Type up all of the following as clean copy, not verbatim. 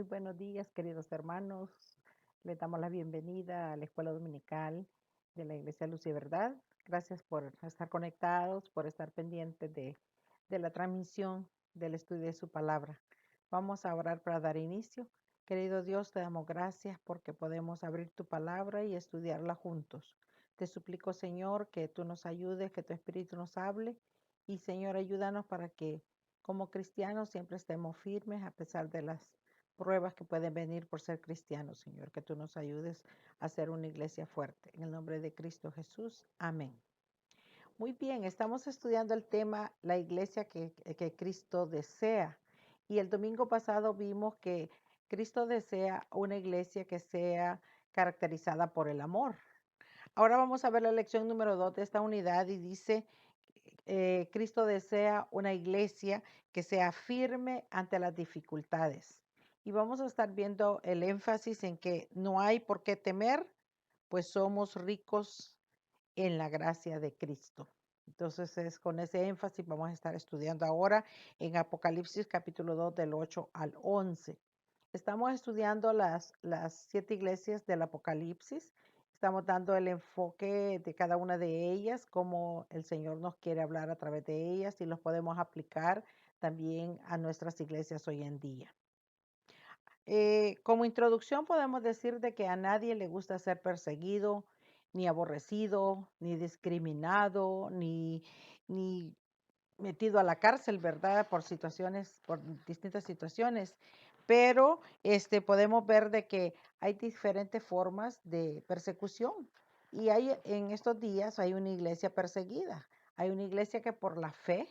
buenos días, queridos hermanos. Les damos la bienvenida a la Escuela Dominical de la Iglesia Luz y Verdad. Gracias por estar conectados, por estar pendientes de la transmisión del estudio de su palabra. Vamos a orar para dar inicio. Querido Dios, te damos gracias porque podemos abrir tu palabra y estudiarla juntos. Te suplico, Señor, que tú nos ayudes, que tu Espíritu nos hable. Y, Señor, ayúdanos para que como cristianos siempre estemos firmes a pesar de las pruebas que pueden venir por ser cristianos, Señor. Que tú nos ayudes a ser una iglesia fuerte. En el nombre de Cristo Jesús. Amén. Muy bien, estamos estudiando el tema la iglesia que Cristo desea. Y el domingo pasado vimos que Cristo desea una iglesia que sea caracterizada por el amor. Ahora vamos a ver la lección número 2 de esta unidad y dice, Cristo desea una iglesia que sea firme ante las dificultades. Y vamos a estar viendo el énfasis en que no hay por qué temer, pues somos ricos en la gracia de Cristo. Entonces es con ese énfasis vamos a estar estudiando ahora en Apocalipsis capítulo 2 del 8 al 11. Estamos estudiando las 7 iglesias del Apocalipsis. Estamos dando el enfoque de cada una de ellas, cómo el Señor nos quiere hablar a través de ellas y los podemos aplicar también a nuestras iglesias hoy en día. Como introducción podemos decir de que a nadie le gusta ser perseguido, ni aborrecido, ni discriminado, ni metido a la cárcel, ¿verdad? Por situaciones, por distintas situaciones. Pero podemos ver de que hay diferentes formas de persecución. Y hay en estos días hay una iglesia perseguida. Hay una iglesia que por la fe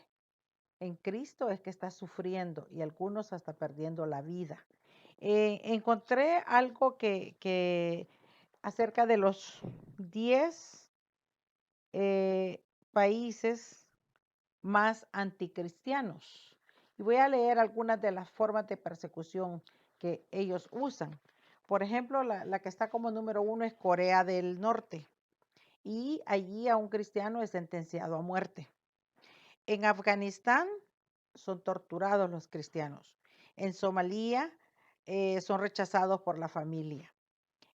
en Cristo es que está sufriendo y algunos hasta perdiendo la vida. Encontré algo que acerca de los 10 países más anticristianos. Y voy a leer algunas de las formas de persecución que ellos usan. Por ejemplo, la que está como número 1 es Corea del Norte. Y allí a un cristiano es sentenciado a muerte. En Afganistán son torturados los cristianos. En Somalia son rechazados por la familia.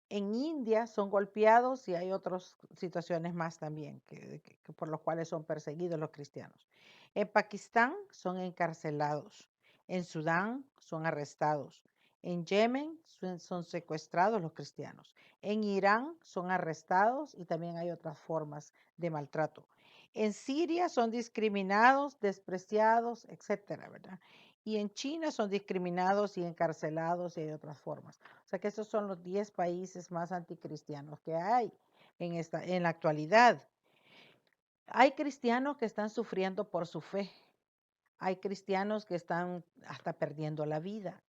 En India son golpeados y hay otras situaciones más también que por los cuales son perseguidos los cristianos. En Pakistán son encarcelados. En Sudán son arrestados. En Yemen son secuestrados los cristianos. En Irán son arrestados y también hay otras formas de maltrato. En Siria son discriminados, despreciados, etcétera, ¿verdad? Y en China son discriminados y encarcelados y hay otras formas. O sea que esos son los 10 países más anticristianos que hay en la actualidad. Hay cristianos que están sufriendo por su fe. Hay cristianos que están hasta perdiendo la vida.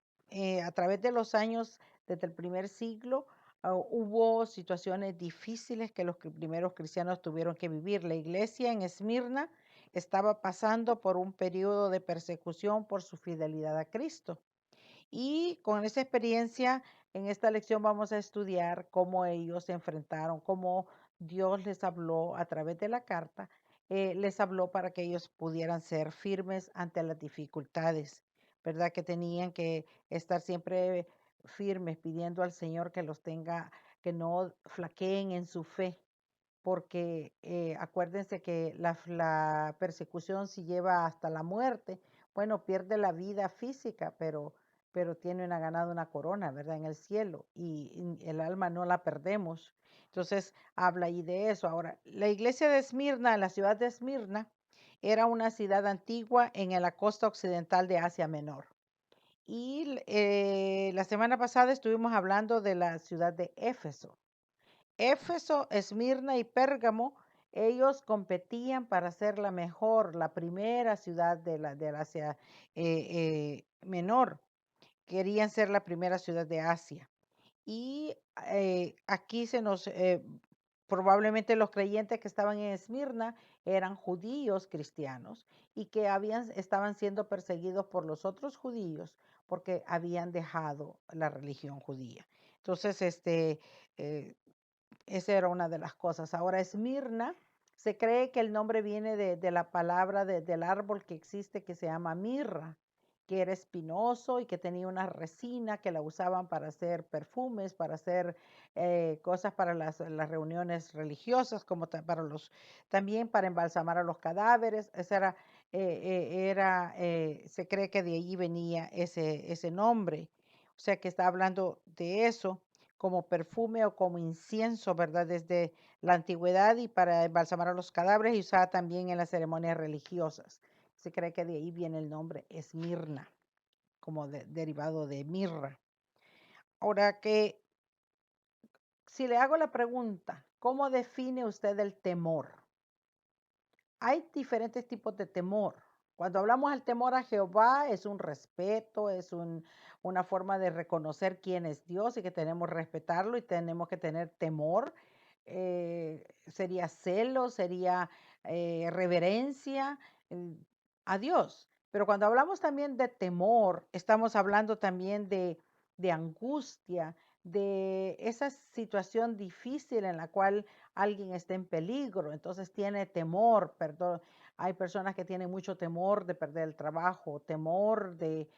A través de los años, desde el primer siglo, hubo situaciones difíciles que los primeros cristianos tuvieron que vivir. La iglesia en Esmirna estaba pasando por un periodo de persecución por su fidelidad a Cristo. Y con esa experiencia, en esta lección vamos a estudiar cómo ellos se enfrentaron, cómo Dios les habló a través de la carta, les habló para que ellos pudieran ser firmes ante las dificultades, ¿verdad? Que tenían que estar siempre firmes, pidiendo al Señor que los tenga, que no flaqueen en su fe, porque acuérdense que la persecución si lleva hasta la muerte, bueno, pierde la vida física, pero tiene ganado una corona, ¿verdad? En el cielo y el alma no la perdemos. Entonces habla ahí de eso. Ahora, la iglesia de Esmirna, la ciudad de Esmirna, era una ciudad antigua en la costa occidental de Asia Menor. Y la semana pasada estuvimos hablando de la ciudad de Éfeso. Éfeso, Esmirna y Pérgamo, ellos competían para ser la mejor, la primera ciudad de la Asia Menor. Querían ser la primera ciudad de Asia. Y aquí probablemente los creyentes que estaban en Esmirna eran judíos cristianos y que estaban siendo perseguidos por los otros judíos porque habían dejado la religión judía. Entonces, eh, esa era una de las cosas. Ahora, Esmirna, se cree que el nombre viene de la palabra del árbol que existe que se llama mirra. que era espinoso y que tenía una resina que la usaban para hacer perfumes, para hacer cosas para las reuniones religiosas, como también para embalsamar a los cadáveres. Se cree que de allí venía ese nombre. O sea que está hablando de eso como perfume o como incienso, ¿verdad? Desde la antigüedad y para embalsamar a los cadáveres y usada también en las ceremonias religiosas. Se cree que de ahí viene el nombre Esmirna, como derivado de mirra. Ahora que, si le hago la pregunta, ¿cómo define usted el temor? Hay diferentes tipos de temor. Cuando hablamos del temor a Jehová, es un respeto, una forma de reconocer quién es Dios y que tenemos que respetarlo y tenemos que tener temor. Sería celo, sería reverencia eh, a Dios. Pero cuando hablamos también de temor, estamos hablando también de angustia, de esa situación difícil en la cual alguien está en peligro, entonces tiene temor, perdón. Hay personas que tienen mucho temor de perder el trabajo, temor de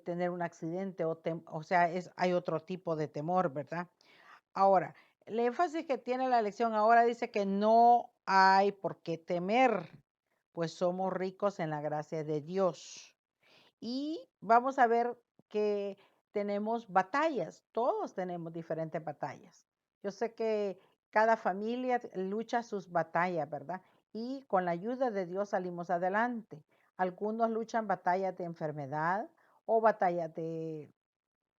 tener un accidente, o sea, hay otro tipo de temor, ¿verdad? Ahora, el énfasis que tiene la lección ahora dice que no hay por qué temer, pues somos ricos en la gracia de Dios. Y vamos a ver que tenemos batallas, todos tenemos diferentes batallas. Yo sé que cada familia lucha sus batallas, ¿verdad? Y con la ayuda de Dios salimos adelante. Algunos luchan batallas de enfermedad o batallas de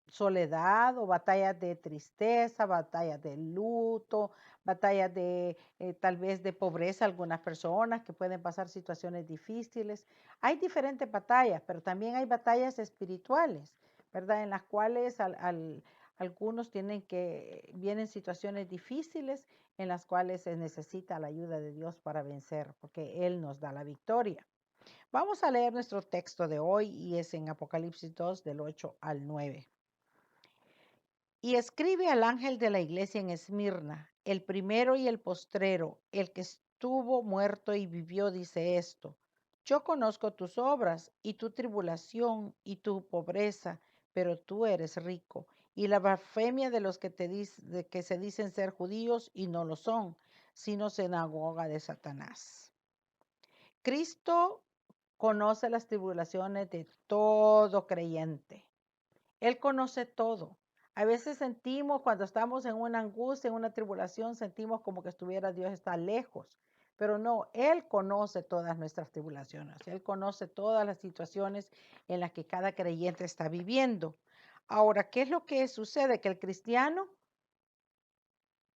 soledad o batallas de tristeza, batallas de luto, batallas de tal vez de pobreza, algunas personas que pueden pasar situaciones difíciles. Hay diferentes batallas, pero también hay batallas espirituales, ¿verdad? En las cuales algunos vienen situaciones difíciles en las cuales se necesita la ayuda de Dios para vencer, porque Él nos da la victoria. Vamos a leer nuestro texto de hoy y es en Apocalipsis 2 del 8 al 9. Y escribe al ángel de la iglesia en Esmirna, el primero y el postrero, el que estuvo muerto y vivió, dice esto: yo conozco tus obras y tu tribulación y tu pobreza, pero tú eres rico, y la blasfemia de los que de que se dicen ser judíos y no lo son, sino sinagoga de Satanás. Cristo conoce las tribulaciones de todo creyente. Él conoce todo. A veces sentimos, cuando estamos en una angustia, en una tribulación, sentimos como que Dios está lejos. Pero no, Él conoce todas nuestras tribulaciones. Él conoce todas las situaciones en las que cada creyente está viviendo. Ahora, ¿qué es lo que sucede? Que el cristiano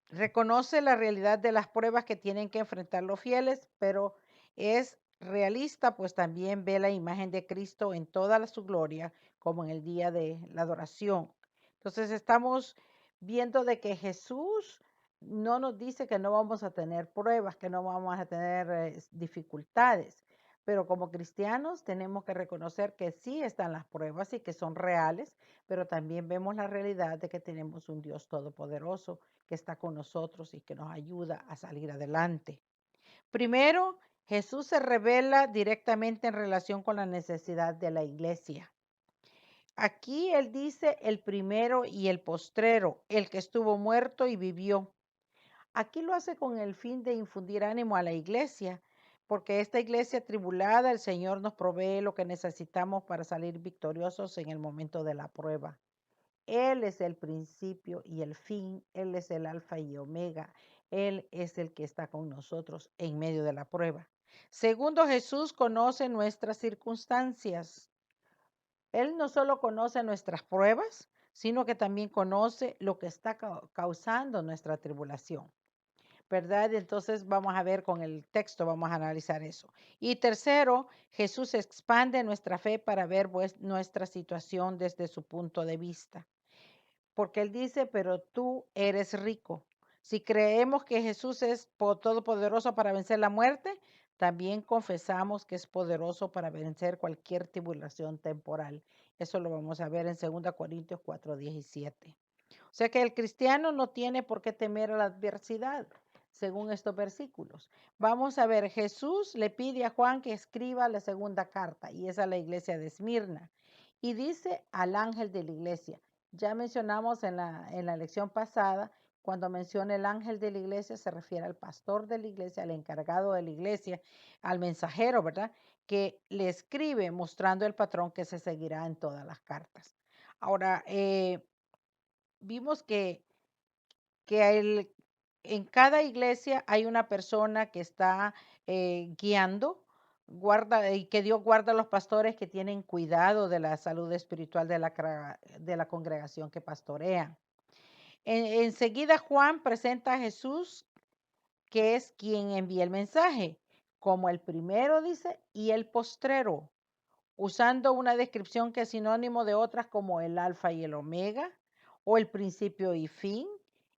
reconoce la realidad de las pruebas que tienen que enfrentar los fieles, pero es realista, pues también ve la imagen de Cristo en toda su gloria, como en el día de la adoración. Entonces estamos viendo de que Jesús no nos dice que no vamos a tener pruebas, que no vamos a tener dificultades, pero como cristianos tenemos que reconocer que sí están las pruebas y que son reales, pero también vemos la realidad de que tenemos un Dios todopoderoso que está con nosotros y que nos ayuda a salir adelante. Primero, Jesús se revela directamente en relación con la necesidad de la iglesia. Aquí él dice el primero y el postrero, el que estuvo muerto y vivió. Aquí lo hace con el fin de infundir ánimo a la iglesia, porque esta iglesia tribulada, el Señor nos provee lo que necesitamos para salir victoriosos en el momento de la prueba. Él es el principio y el fin, Él es el alfa y omega, Él es el que está con nosotros en medio de la prueba. Segundo, Jesús conoce nuestras circunstancias. Él no solo conoce nuestras pruebas, sino que también conoce lo que está causando nuestra tribulación, ¿verdad? Entonces vamos a ver con el texto, vamos a analizar eso. Y tercero, Jesús expande nuestra fe para ver nuestra situación desde su punto de vista, porque él dice, pero tú eres rico. Si creemos que Jesús es todopoderoso para vencer la muerte, también confesamos que es poderoso para vencer cualquier tribulación temporal. Eso lo vamos a ver en 2 Corintios 4:17. O sea que el cristiano no tiene por qué temer a la adversidad. según estos versículos. Vamos a ver, Jesús le pide a Juan que escriba la segunda carta, y es a la iglesia de Esmirna. Y dice al ángel de la iglesia. Ya mencionamos en la lección pasada, cuando menciona el ángel de la iglesia, se refiere al pastor de la iglesia, al encargado de la iglesia, al mensajero, ¿verdad? Que le escribe mostrando el patrón que se seguirá en todas las cartas. Ahora, vimos que en cada iglesia hay una persona que está guiando, guarda, y que Dios guarda a los pastores que tienen cuidado de la salud espiritual de la congregación que pastorean. Enseguida Juan presenta a Jesús, que es quien envía el mensaje, como el primero, dice, y el postrero, usando una descripción que es sinónimo de otras como el alfa y el omega, o el principio y fin,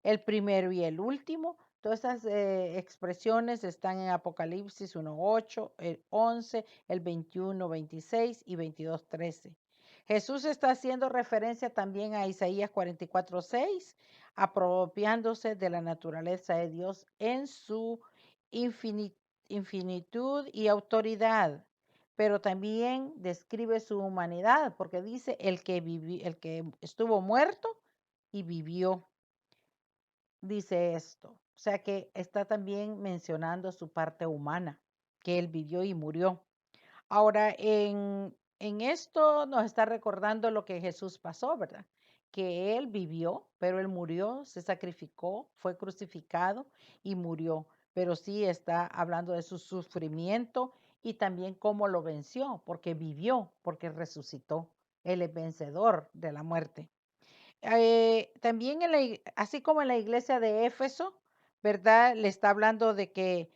el primero y el último. Todas esas expresiones están en Apocalipsis 1:8, el 11, el 21, 26 y 22:13. Jesús está haciendo referencia también a Isaías 44:6, apropiándose de la naturaleza de Dios en su infinitud y autoridad, pero también describe su humanidad, porque dice el el que estuvo muerto y vivió, dice esto. O sea que está también mencionando su parte humana, que él vivió y murió. Ahora, en esto nos está recordando lo que Jesús pasó, ¿verdad? Que él vivió, pero él murió, se sacrificó, fue crucificado y murió. Pero sí está hablando de su sufrimiento y también cómo lo venció, porque vivió, porque resucitó. Él es vencedor de la muerte. También así como en la iglesia de Éfeso, ¿verdad? Le está hablando de que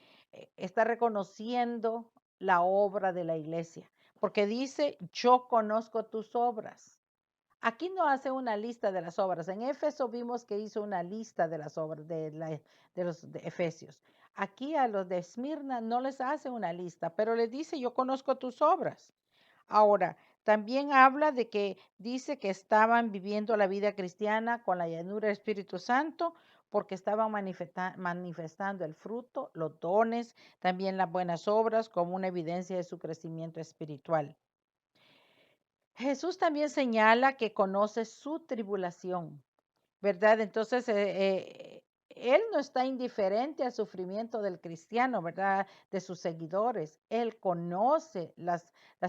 está reconociendo la obra de la iglesia, porque dice, yo conozco tus obras. Aquí no hace una lista de las obras. En Éfeso vimos que hizo una lista de las obras de los de Efesios. Aquí a los de Esmirna no les hace una lista, pero les dice, yo conozco tus obras. Ahora, también habla de que dice que estaban viviendo la vida cristiana con la llanura del Espíritu Santo, porque estaban manifestando el fruto, los dones, también las buenas obras como una evidencia de su crecimiento espiritual. Jesús también señala que conoce su tribulación, ¿verdad? Entonces, él no está indiferente al sufrimiento del cristiano, ¿verdad? De sus seguidores. Él conoce las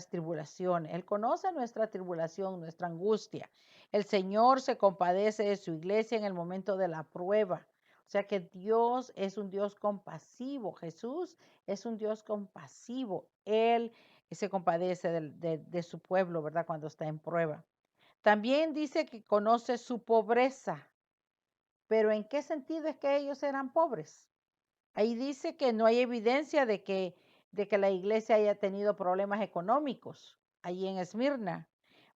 tribulaciones, él conoce nuestra tribulación, nuestra angustia. El Señor se compadece de su iglesia en el momento de la prueba. O sea que Dios es un Dios compasivo. Jesús es un Dios compasivo. Él se compadece de su pueblo, ¿verdad? Cuando está en prueba. También dice que conoce su pobreza. Pero ¿en qué sentido es que ellos eran pobres? Ahí dice que no hay evidencia de que la iglesia haya tenido problemas económicos, ahí en Esmirna,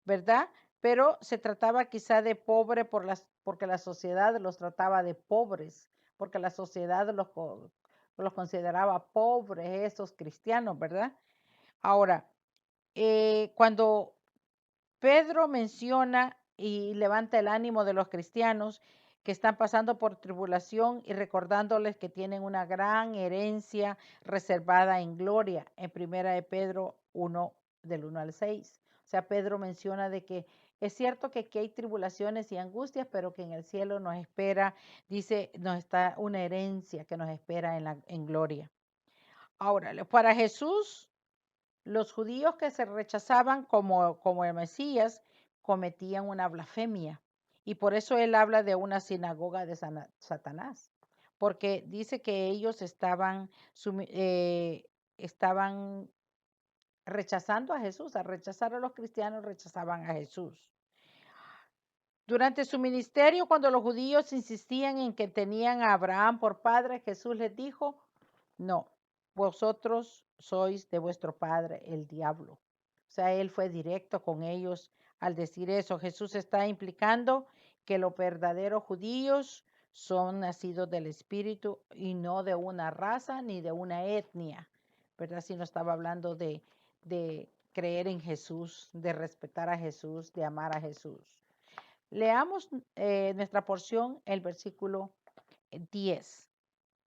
¿verdad? Pero se trataba quizá de pobre porque la sociedad los trataba de pobres, porque la sociedad los consideraba pobres, esos cristianos, ¿verdad? Ahora, cuando Pedro menciona y levanta el ánimo de los cristianos que están pasando por tribulación y recordándoles que tienen una gran herencia reservada en gloria, en primera de Pedro 1, del 1 al 6. O sea, Pedro menciona de que es cierto que aquí hay tribulaciones y angustias, pero que en el cielo nos espera, dice, nos está una herencia que nos espera en gloria. Ahora, para Jesús, los judíos que se rechazaban como el Mesías cometían una blasfemia. Y por eso él habla de una sinagoga de Satanás, porque dice que ellos estaban rechazando a Jesús, al rechazar a los cristianos, rechazaban a Jesús. Durante su ministerio, cuando los judíos insistían en que tenían a Abraham por padre, Jesús les dijo, no, vosotros sois de vuestro padre el diablo. O sea, él fue directo con ellos al decir eso. Jesús está implicando que los verdaderos judíos son nacidos del Espíritu y no de una raza ni de una etnia, ¿verdad? Si no estaba hablando de creer en Jesús, de respetar a Jesús, de amar a Jesús. Leamos nuestra porción, el versículo 10.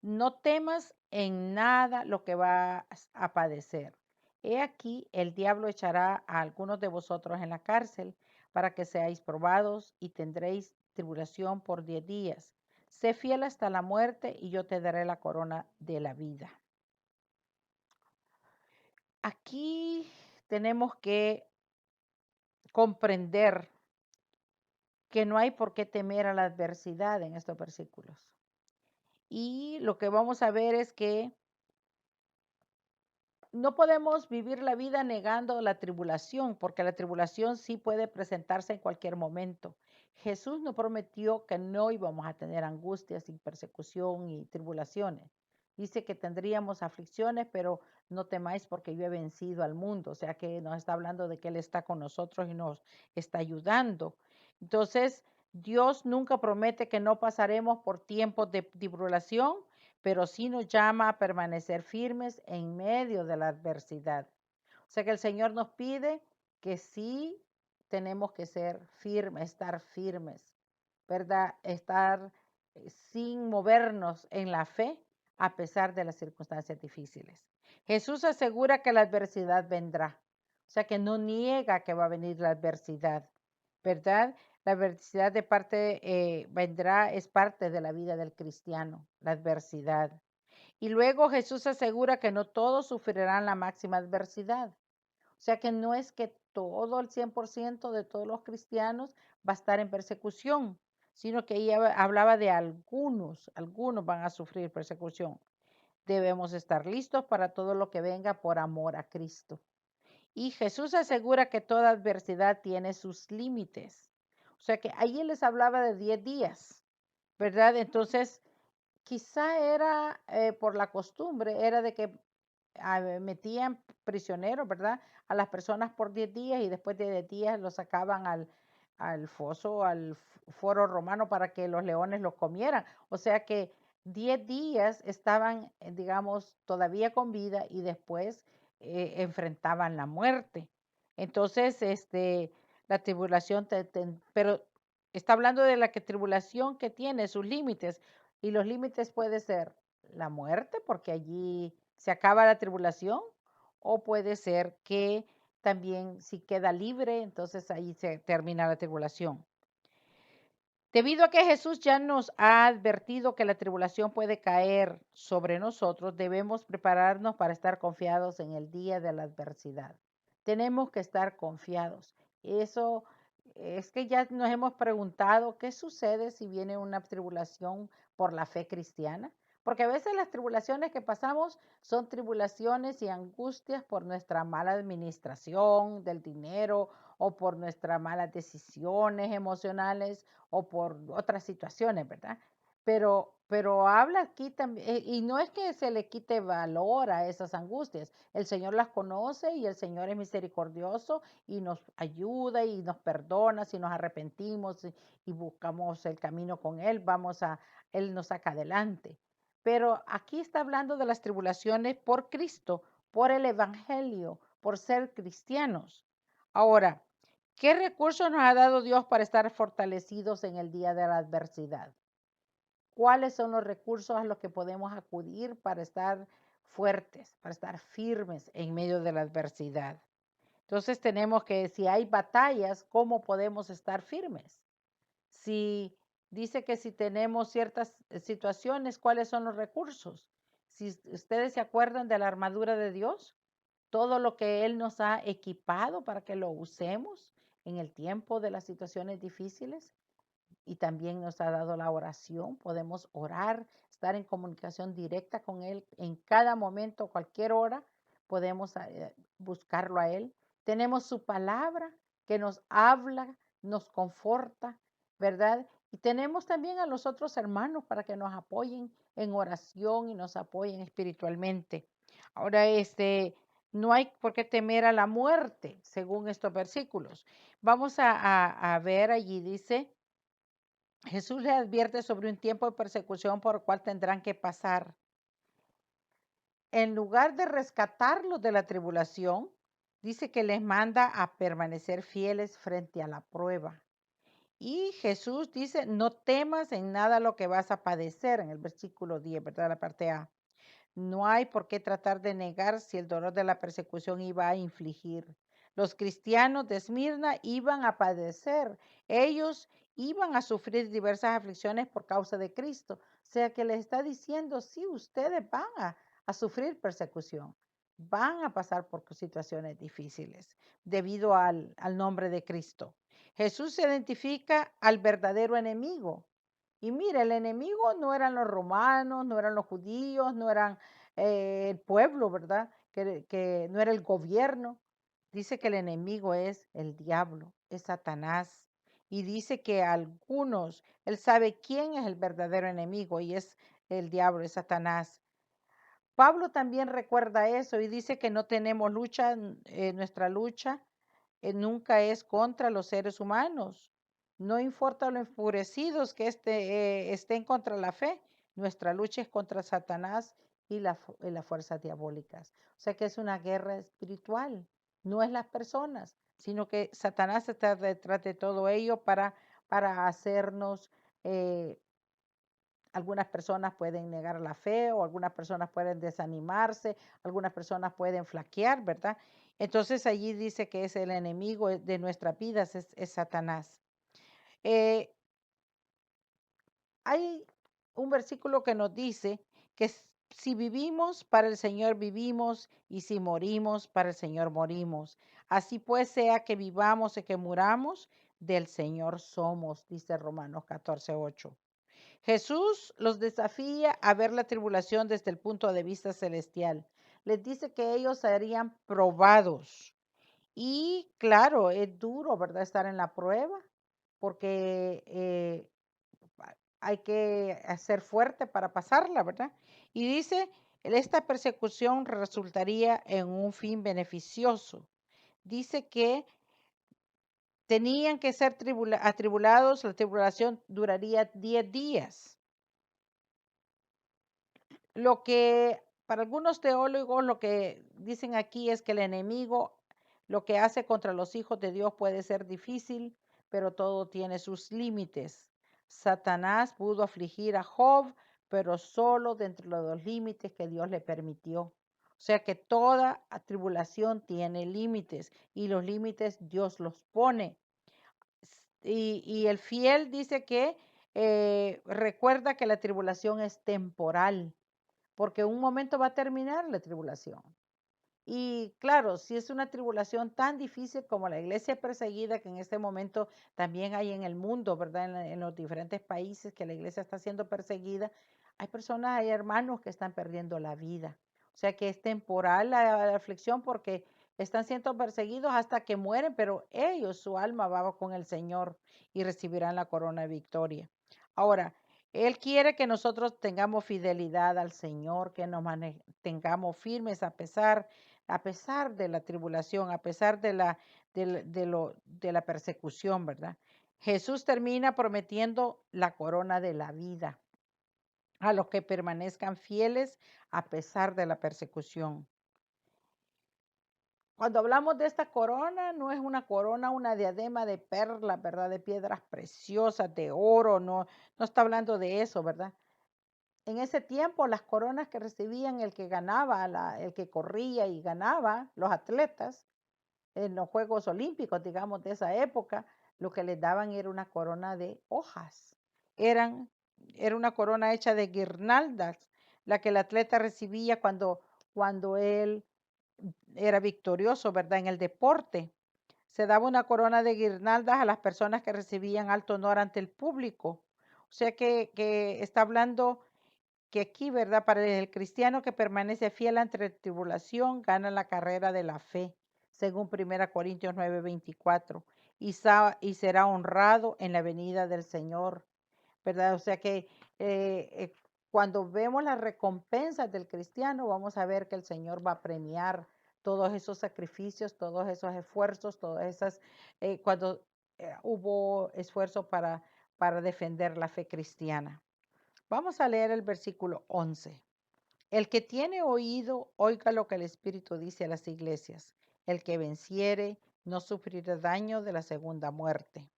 No temas en nada lo que vas a padecer. He aquí, el diablo echará a algunos de vosotros en la cárcel para que seáis probados y tendréis tribulación por 10 días. Sé fiel hasta la muerte y yo te daré la corona de la vida. Aquí tenemos que comprender que no hay por qué temer a la adversidad en estos versículos. Y lo que vamos a ver es que no podemos vivir la vida negando la tribulación, porque la tribulación sí puede presentarse en cualquier momento. Jesús nos prometió que no íbamos a tener angustias y persecución y tribulaciones. Dice que tendríamos aflicciones, pero no temáis porque yo he vencido al mundo. O sea que nos está hablando de que Él está con nosotros y nos está ayudando. Entonces, Dios nunca promete que no pasaremos por tiempos de tribulación, pero sí nos llama a permanecer firmes en medio de la adversidad. O sea que el Señor nos pide que sí tenemos que ser firmes, estar firmes, ¿verdad? Estar sin movernos en la fe a pesar de las circunstancias difíciles. Jesús asegura que la adversidad vendrá. O sea que no niega que va a venir la adversidad, ¿verdad? La adversidad de parte vendrá, es parte de la vida del cristiano, la adversidad. Y luego Jesús asegura que no todos sufrirán la máxima adversidad. O sea que no es que todo el 100% de todos los cristianos va a estar en persecución, sino que ella hablaba de algunos van a sufrir persecución. Debemos estar listos para todo lo que venga por amor a Cristo. Y Jesús asegura que toda adversidad tiene sus límites. O sea que ahí les hablaba de 10 días, ¿verdad? Entonces, quizá era por la costumbre, era de que metían prisioneros, ¿verdad? A las personas por 10 días y después de 10 días los sacaban al foso, al foro romano para que los leones los comieran. O sea que 10 días estaban, digamos, todavía con vida y después enfrentaban la muerte. Entonces, la tribulación, pero está hablando de la que tribulación que tiene sus límites y los límites puede ser la muerte, porque allí se acaba la tribulación, o puede ser que también si queda libre, entonces ahí se termina la tribulación. Debido a que Jesús ya nos ha advertido que la tribulación puede caer sobre nosotros, debemos prepararnos para estar confiados en el día de la adversidad. Tenemos que estar confiados. Eso es que ya nos hemos preguntado qué sucede si viene una tribulación por la fe cristiana. Porque a veces las tribulaciones que pasamos son tribulaciones y angustias por nuestra mala administración del dinero o por nuestras malas decisiones emocionales o por otras situaciones, ¿verdad? Pero habla aquí también, y no es que se le quite valor a esas angustias, el Señor las conoce y el Señor es misericordioso y nos ayuda y nos perdona si nos arrepentimos y buscamos el camino con Él, Él nos saca adelante. Pero aquí está hablando de las tribulaciones por Cristo, por el Evangelio, por ser cristianos. Ahora, ¿qué recursos nos ha dado Dios para estar fortalecidos en el día de la adversidad? ¿Cuáles son los recursos a los que podemos acudir para estar fuertes, para estar firmes en medio de la adversidad? Entonces tenemos que, si hay batallas, ¿cómo podemos estar firmes? Si dice que si tenemos ciertas situaciones, ¿cuáles son los recursos? Si ustedes se acuerdan de la armadura de Dios, todo lo que Él nos ha equipado para que lo usemos en el tiempo de las situaciones difíciles y también nos ha dado la oración. Podemos orar, estar en comunicación directa con Él en cada momento, cualquier hora, podemos buscarlo a Él. Tenemos su palabra que nos habla, nos conforta, ¿verdad? Y tenemos también a los otros hermanos para que nos apoyen en oración y nos apoyen espiritualmente. Ahora, no hay por qué temer a la muerte, según estos versículos. Vamos a ver allí, dice, Jesús les advierte sobre un tiempo de persecución por el cual tendrán que pasar. En lugar de rescatarlos de la tribulación, dice que les manda a permanecer fieles frente a la prueba. Y Jesús dice, no temas en nada lo que vas a padecer, en el versículo 10, ¿verdad? La parte A. No hay por qué tratar de negar si el dolor de la persecución iba a infligir. Los cristianos de Esmirna iban a padecer. Ellos iban a sufrir diversas aflicciones por causa de Cristo. O sea que les está diciendo, sí, ustedes van a sufrir persecución. Van a pasar por situaciones difíciles debido al nombre de Cristo. Jesús identifica al verdadero enemigo. Y mira, el enemigo no eran los romanos, no eran los judíos, no eran el pueblo, ¿verdad? Que no era el gobierno. Dice que el enemigo es el diablo, es Satanás. Y dice que algunos, él sabe quién es el verdadero enemigo y es el diablo, es Satanás. Pablo también recuerda eso y dice que no tenemos lucha, nuestra lucha nunca es contra los seres humanos. No importa lo enfurecidos que estén contra la fe, nuestra lucha es contra Satanás y las fuerzas diabólicas. O sea que es una guerra espiritual, no es las personas, sino que Satanás está detrás de todo ello para hacernos algunas personas pueden negar la fe o algunas personas pueden desanimarse, algunas personas pueden flaquear, ¿verdad? Entonces allí dice que es el enemigo de nuestras vidas, es Satanás. Eh, Hay un versículo que nos dice que si vivimos, para el Señor vivimos, y si morimos, para el Señor morimos. Así pues, sea que vivamos o que muramos, del Señor somos, dice Romanos 14:8. Jesús los desafía a ver la tribulación desde el punto de vista celestial. Les dice que ellos serían probados. Y claro, es duro, ¿verdad? Estar en la prueba, porque hay que ser fuerte para pasarla, ¿verdad? Y dice, esta persecución resultaría en un fin beneficioso. Dice que tenían que ser atribulados, la tribulación duraría 10 días. Lo que para algunos teólogos lo que dicen aquí es que el enemigo lo que hace contra los hijos de Dios puede ser difícil, pero todo tiene sus límites. Satanás pudo afligir a Job, pero solo dentro de los límites que Dios le permitió. O sea que toda tribulación tiene límites y los límites Dios los pone. Y el fiel dice que recuerda que la tribulación es temporal porque un momento va a terminar la tribulación. Y claro, si es una tribulación tan difícil como la iglesia perseguida que en este momento también hay en el mundo, ¿verdad? En los diferentes países que la iglesia está siendo perseguida, hay personas, hay hermanos que están perdiendo la vida. O sea que es temporal la aflicción porque están siendo perseguidos hasta que mueren, pero ellos, su alma va con el Señor y recibirán la corona de victoria. Ahora, Él quiere que nosotros tengamos fidelidad al Señor, que nos mantengamos firmes a pesar de la tribulación, a pesar de la persecución, ¿verdad? Jesús termina prometiendo la corona de la vida a los que permanezcan fieles a pesar de la persecución. Cuando hablamos de esta corona, no es una corona, una diadema de perlas, ¿verdad? De piedras preciosas, de oro, no, no está hablando de eso, ¿verdad? En ese tiempo, las coronas que recibían el que ganaba, el que corría y ganaba, los atletas, en los Juegos Olímpicos, digamos, de esa época, lo que les daban era una corona de hojas. Eran, era una corona hecha de guirnaldas, la que el atleta recibía cuando él era victorioso, ¿verdad? En el deporte. Se daba una corona de guirnaldas a las personas que recibían alto honor ante el público. O sea que está hablando que aquí, ¿verdad? Para el cristiano que permanece fiel ante la tribulación, gana la carrera de la fe, según 1 Corintios 9:24, y será honrado en la venida del Señor, ¿verdad? O sea que cuando vemos las recompensas del cristiano, vamos a ver que el Señor va a premiar todos esos sacrificios, todos esos esfuerzos, todas esas, cuando hubo esfuerzo para defender la fe cristiana. Vamos a leer el versículo 11. El que tiene oído, oiga lo que el Espíritu dice a las iglesias. El que venciere no sufrirá daño de la segunda muerte.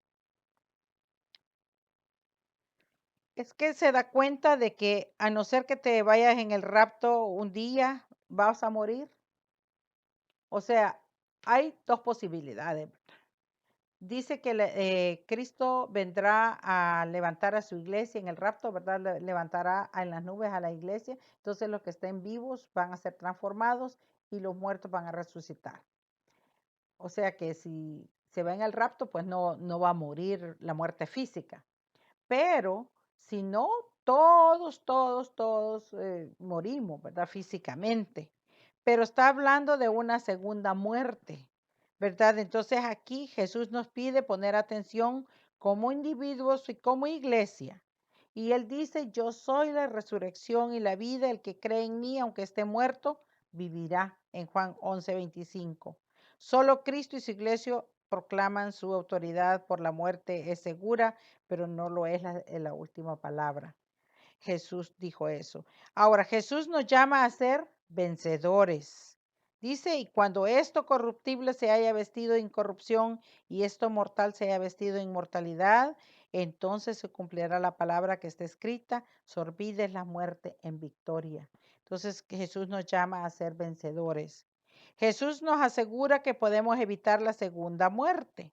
es que se da cuenta de que a no ser que te vayas en el rapto un día, vas a morir. O sea, hay dos posibilidades. Dice que Cristo vendrá a levantar a su iglesia en el rapto, ¿verdad? Levantará en las nubes a la iglesia. Entonces los que estén vivos van a ser transformados y los muertos van a resucitar. O sea que si se va en el rapto, pues no va a morir la muerte física. Pero si no, todos morimos, ¿verdad? Físicamente. Pero está hablando de una segunda muerte, ¿verdad? Entonces aquí Jesús nos pide poner atención como individuos y como iglesia. Y él dice, yo soy la resurrección y la vida, el que cree en mí, aunque esté muerto, vivirá, en Juan 11:25. Solo Cristo y su iglesia proclaman su autoridad por la muerte es segura, pero no lo es la última palabra. Jesús dijo eso. Ahora, Jesús nos llama a ser vencedores. Dice, y cuando esto corruptible se haya vestido de incorrupción y esto mortal se haya vestido de inmortalidad, entonces se cumplirá la palabra que está escrita, sorbida es la muerte en victoria. Entonces Jesús nos llama a ser vencedores. Jesús nos asegura que podemos evitar la segunda muerte.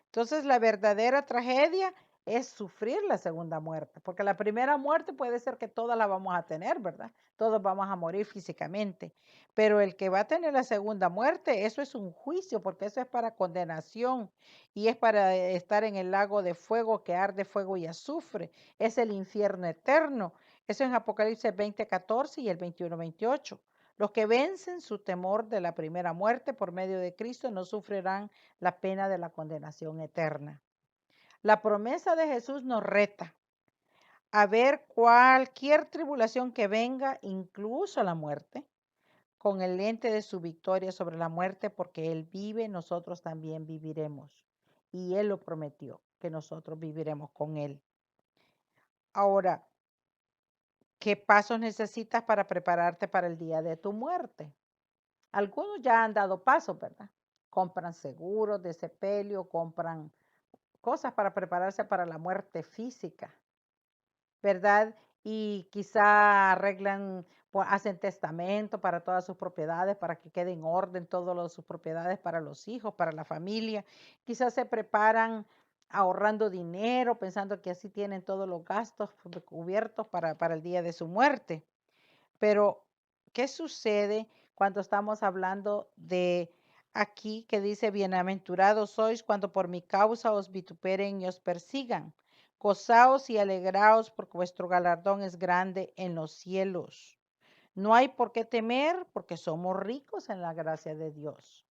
Entonces, la verdadera tragedia es sufrir la segunda muerte, porque la primera muerte puede ser que todas la vamos a tener, ¿verdad? Todos vamos a morir físicamente, pero el que va a tener la segunda muerte, eso es un juicio, porque eso es para condenación y es para estar en el lago de fuego que arde fuego y azufre, es el infierno eterno. Eso en Apocalipsis 20:14 y el 21:28. Los que vencen su temor de la primera muerte por medio de Cristo no sufrirán la pena de la condenación eterna. La promesa de Jesús nos reta a ver cualquier tribulación que venga, incluso la muerte, con el lente de su victoria sobre la muerte, porque Él vive, nosotros también viviremos. Y Él lo prometió, que nosotros viviremos con Él. Ahora, ¿qué pasos necesitas para prepararte para el día de tu muerte? Algunos ya han dado pasos, ¿verdad? Compran seguros de sepelio, compran cosas para prepararse para la muerte física, ¿verdad? Y quizá arreglan, hacen testamento para todas sus propiedades, para que quede en orden todas sus propiedades para los hijos, para la familia. Quizás se preparan ahorrando dinero, pensando que así tienen todos los gastos cubiertos para el día de su muerte. Pero, ¿qué sucede cuando estamos hablando de aquí que dice, bienaventurados sois cuando por mi causa os vituperen y os persigan? Gozaos y alegraos porque vuestro galardón es grande en los cielos. No hay por qué temer porque somos ricos en la gracia de Dios.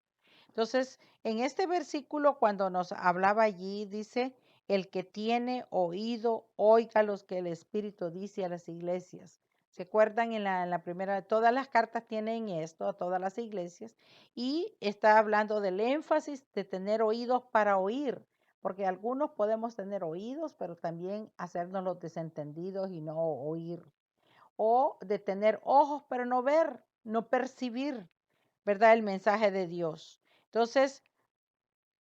Entonces, en este versículo, cuando nos hablaba allí, dice, el que tiene oído, oiga los que el Espíritu dice a las iglesias. ¿Se acuerdan en la primera? Todas las cartas tienen esto, a todas las iglesias, y está hablando del énfasis de tener oídos para oír, porque algunos podemos tener oídos, pero también hacernos los desentendidos y no oír. O de tener ojos, pero no ver, no percibir, ¿verdad? El mensaje de Dios. Entonces,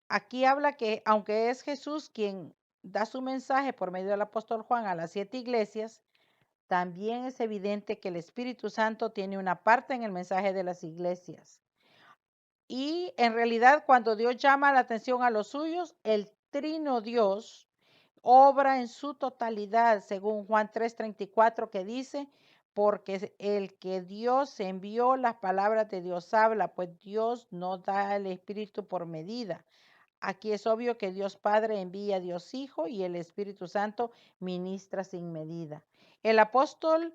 aquí habla que aunque es Jesús quien da su mensaje por medio del apóstol Juan a las 7 iglesias, también es evidente que el Espíritu Santo tiene una parte en el mensaje de las iglesias. Y en realidad cuando Dios llama la atención a los suyos, el trino Dios obra en su totalidad, según Juan 3:34 que dice, porque el que Dios envió, las palabras de Dios habla, pues Dios no da el Espíritu por medida. Aquí es obvio que Dios Padre envía a Dios Hijo y el Espíritu Santo ministra sin medida. El apóstol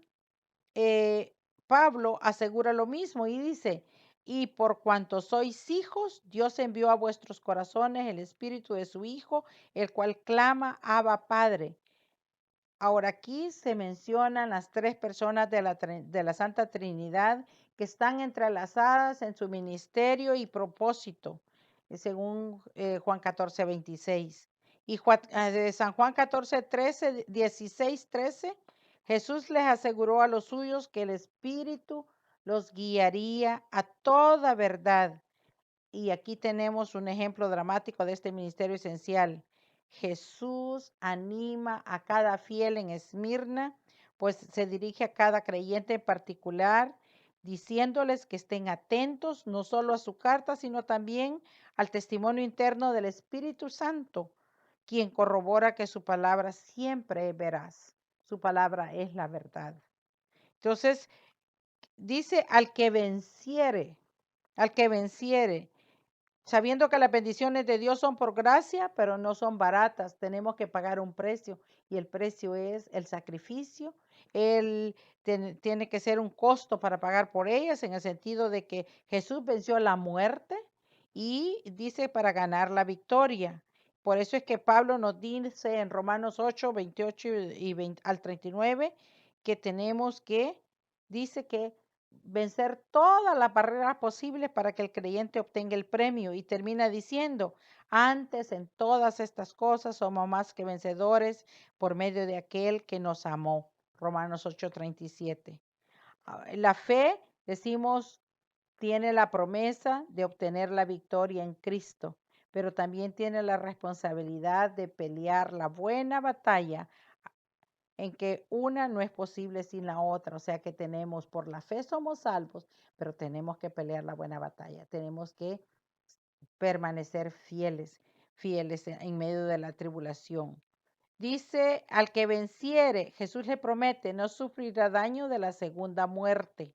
eh, Pablo asegura lo mismo y dice, y por cuanto sois hijos, Dios envió a vuestros corazones el Espíritu de su Hijo, el cual clama, Abba Padre. Ahora aquí se mencionan las tres personas de la Santa Trinidad que están entrelazadas en su ministerio y propósito, según Juan 14:26. Y de San Juan 14:13, 16, 13, Jesús les aseguró a los suyos que el Espíritu los guiaría a toda verdad. Y aquí tenemos un ejemplo dramático de este ministerio esencial. Jesús anima a cada fiel en Esmirna, pues se dirige a cada creyente en particular, diciéndoles que estén atentos no solo a su carta, sino también al testimonio interno del Espíritu Santo, quien corrobora que su palabra siempre es veraz. Su palabra es la verdad. Entonces, dice al que venciere, sabiendo que las bendiciones de Dios son por gracia, pero no son baratas. Tenemos que pagar un precio y el precio es el sacrificio. Él tiene que ser un costo para pagar por ellas en el sentido de que Jesús venció la muerte y dice para ganar la victoria. Por eso es que Pablo nos dice en Romanos 8, 28 y 20 al 39 que tenemos que, dice que vencer todas las barreras posibles para que el creyente obtenga el premio y termina diciendo, antes en todas estas cosas somos más que vencedores por medio de aquel que nos amó. Romanos 8:37. La fe, decimos, tiene la promesa de obtener la victoria en Cristo, pero también tiene la responsabilidad de pelear la buena batalla en que una no es posible sin la otra. O sea que tenemos, por la fe somos salvos, pero tenemos que pelear la buena batalla. Tenemos que permanecer fieles, fieles en medio de la tribulación. Dice, al que venciere, Jesús le promete, no sufrirá daño de la segunda muerte.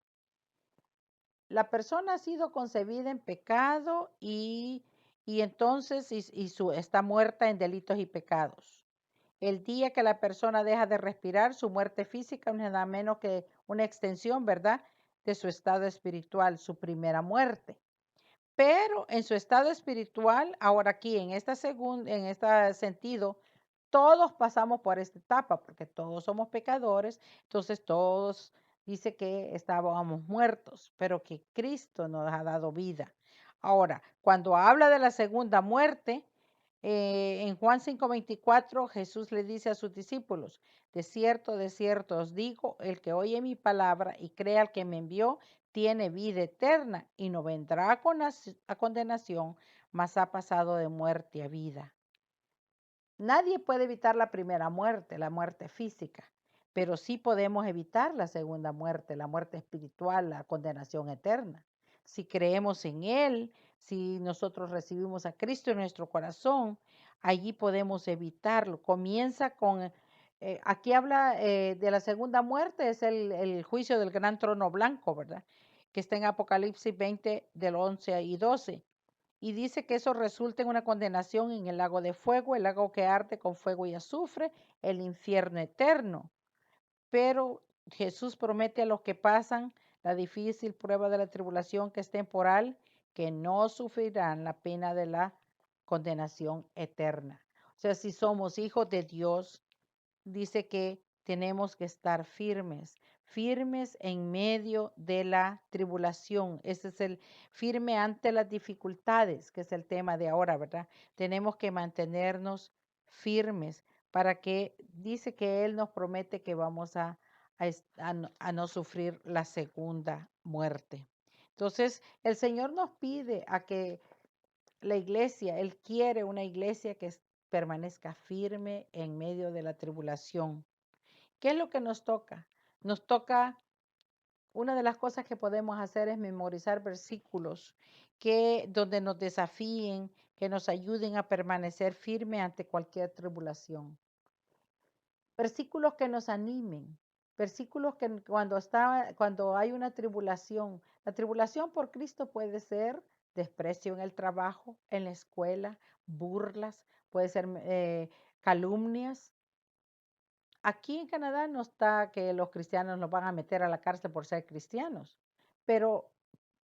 La persona ha sido concebida en pecado y entonces está muerta en delitos y pecados. El día que la persona deja de respirar, su muerte física no es nada menos que una extensión, ¿verdad?, de su estado espiritual, su primera muerte. Pero en su estado espiritual, ahora aquí, en este sentido, todos pasamos por esta etapa, porque todos somos pecadores, entonces todos dice que estábamos muertos, pero que Cristo nos ha dado vida. Ahora, cuando habla de la segunda muerte, en Juan 5:24, Jesús le dice a sus discípulos, de cierto os digo, el que oye mi palabra y crea al que me envió, tiene vida eterna y no vendrá a condenación, mas ha pasado de muerte a vida. Nadie puede evitar la primera muerte, la muerte física, pero sí podemos evitar la segunda muerte, la muerte espiritual, la condenación eterna. Si creemos en Él, si nosotros recibimos a Cristo en nuestro corazón, allí podemos evitarlo. Comienza con, aquí habla de la segunda muerte, es el juicio del gran trono blanco, ¿verdad? Que está en Apocalipsis 20 del 11 y 12. Y dice que eso resulta en una condenación en el lago de fuego, el lago que arde con fuego y azufre, el infierno eterno. Pero Jesús promete a los que pasan la difícil prueba de la tribulación que es temporal, que no sufrirán la pena de la condenación eterna. O sea, si somos hijos de Dios, dice que tenemos que estar firmes, firmes en medio de la tribulación. Ese es el firme ante las dificultades, que es el tema de ahora, ¿verdad? Tenemos que mantenernos firmes para que dice que Él nos promete que vamos a no sufrir la segunda muerte. Entonces, el Señor nos pide a que la iglesia, Él quiere una iglesia que permanezca firme en medio de la tribulación. ¿Qué es lo que nos toca? Nos toca, una de las cosas que podemos hacer es memorizar versículos donde nos desafíen, que nos ayuden a permanecer firme ante cualquier tribulación. Versículos que nos animen, versículos que cuando hay una tribulación, la tribulación por Cristo puede ser desprecio en el trabajo, en la escuela, burlas, puede ser calumnias. Aquí en Canadá no está que los cristianos nos van a meter a la cárcel por ser cristianos, pero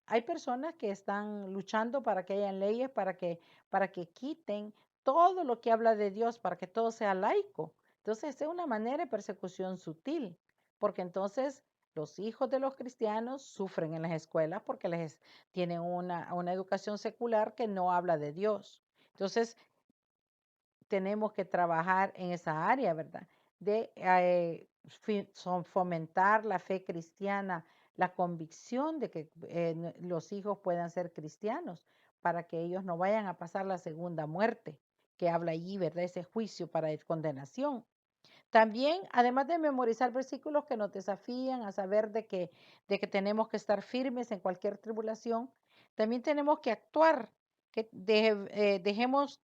hay personas que están luchando para que hayan leyes para que quiten todo lo que habla de Dios, para que todo sea laico. Entonces, es una manera de persecución sutil, porque entonces los hijos de los cristianos sufren en las escuelas porque tienen una educación secular que no habla de Dios. Entonces, tenemos que trabajar en esa área, ¿verdad? De fomentar la fe cristiana, la convicción de que los hijos puedan ser cristianos para que ellos no vayan a pasar la segunda muerte, que habla allí, ¿verdad? Ese juicio para condenación. También, además de memorizar versículos que nos desafían a saber de que tenemos que estar firmes en cualquier tribulación, también tenemos que actuar, que dejemos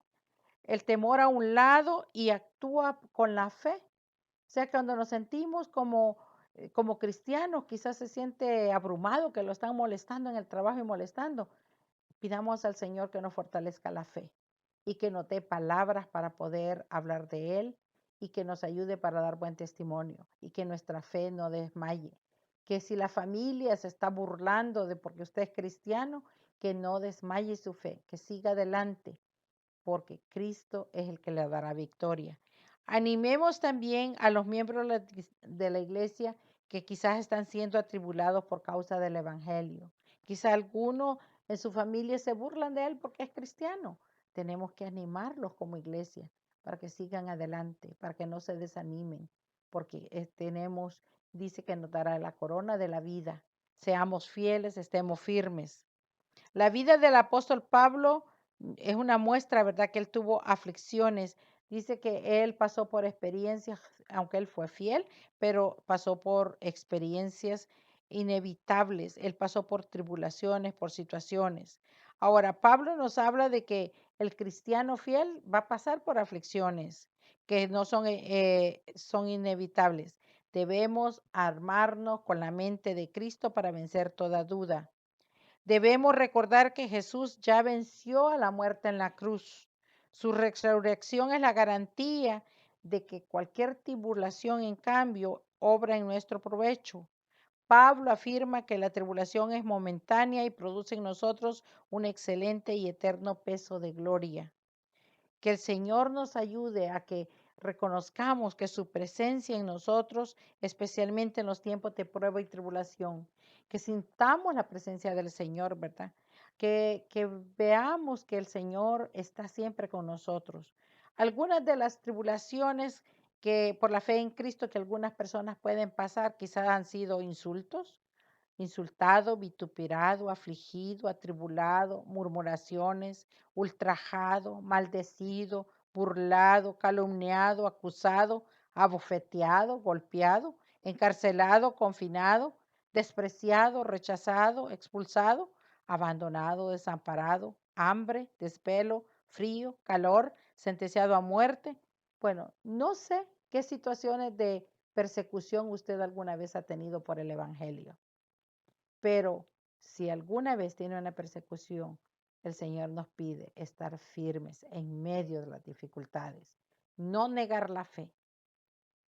el temor a un lado y actúa con la fe. O sea, cuando nos sentimos como cristianos, quizás se siente abrumado, que lo están molestando en el trabajo y molestando. Pidamos al Señor que nos fortalezca la fe y que nos dé palabras para poder hablar de Él y que nos ayude para dar buen testimonio y que nuestra fe no desmaye. Que si la familia se está burlando de porque usted es cristiano, que no desmaye su fe, que siga adelante, porque Cristo es el que le dará victoria. Animemos también a los miembros de la iglesia que quizás están siendo atribulados por causa del Evangelio. Quizá algunos en su familia se burlan de él porque es cristiano. Tenemos que animarlos como iglesia para que sigan adelante, para que no se desanimen, porque dice que nos dará la corona de la vida. Seamos fieles, estemos firmes. La vida del apóstol Pablo es una muestra, ¿verdad? Que él tuvo aflicciones. Dice que él pasó por experiencias, aunque él fue fiel, pero pasó por experiencias inevitables. Él pasó por tribulaciones, por situaciones. Ahora, Pablo nos habla de que el cristiano fiel va a pasar por aflicciones que no son inevitables. Debemos armarnos con la mente de Cristo para vencer toda duda. Debemos recordar que Jesús ya venció a la muerte en la cruz. Su resurrección es la garantía de que cualquier tribulación, en cambio, obra en nuestro provecho. Pablo afirma que la tribulación es momentánea y produce en nosotros un excelente y eterno peso de gloria. Que el Señor nos ayude a que reconozcamos que su presencia en nosotros, especialmente en los tiempos de prueba y tribulación, que sintamos la presencia del Señor, ¿verdad? Que veamos que el Señor está siempre con nosotros. Algunas de las tribulaciones que por la fe en Cristo que algunas personas pueden pasar, quizás han sido insultos, insultado, vituperado, afligido, atribulado, murmuraciones, ultrajado, maldecido, burlado, calumniado, acusado, abofeteado, golpeado, encarcelado, confinado, despreciado, rechazado, expulsado, abandonado, desamparado, hambre, desvelo, frío, calor, sentenciado a muerte. Bueno, no sé qué situaciones de persecución usted alguna vez ha tenido por el Evangelio. Pero si alguna vez tiene una persecución, el Señor nos pide estar firmes en medio de las dificultades, no negar la fe.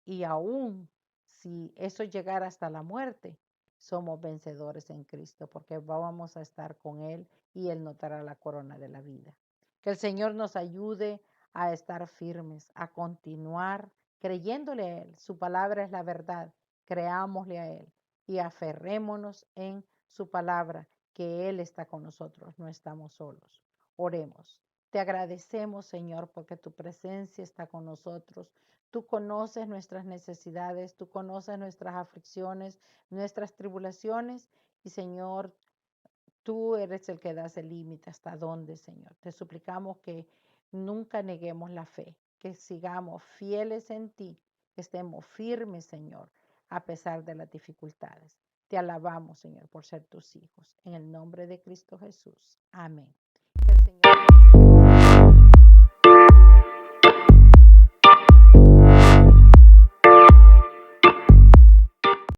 Y aún si eso llegara hasta la muerte, somos vencedores en Cristo porque vamos a estar con Él y Él nos dará la corona de la vida. Que el Señor nos ayude a estar firmes, a continuar creyéndole a Él. Su palabra es la verdad. Creámosle a Él y aferrémonos en su palabra, que Él está con nosotros, no estamos solos. Oremos. Te agradecemos, Señor, porque tu presencia está con nosotros. Tú conoces nuestras necesidades, tú conoces nuestras aflicciones, nuestras tribulaciones y Señor, tú eres el que das el límite hasta dónde, Señor. Te suplicamos que nunca neguemos la fe, que sigamos fieles en ti, que estemos firmes, Señor, a pesar de las dificultades. Te alabamos, Señor, por ser tus hijos. En el nombre de Cristo Jesús. Amén.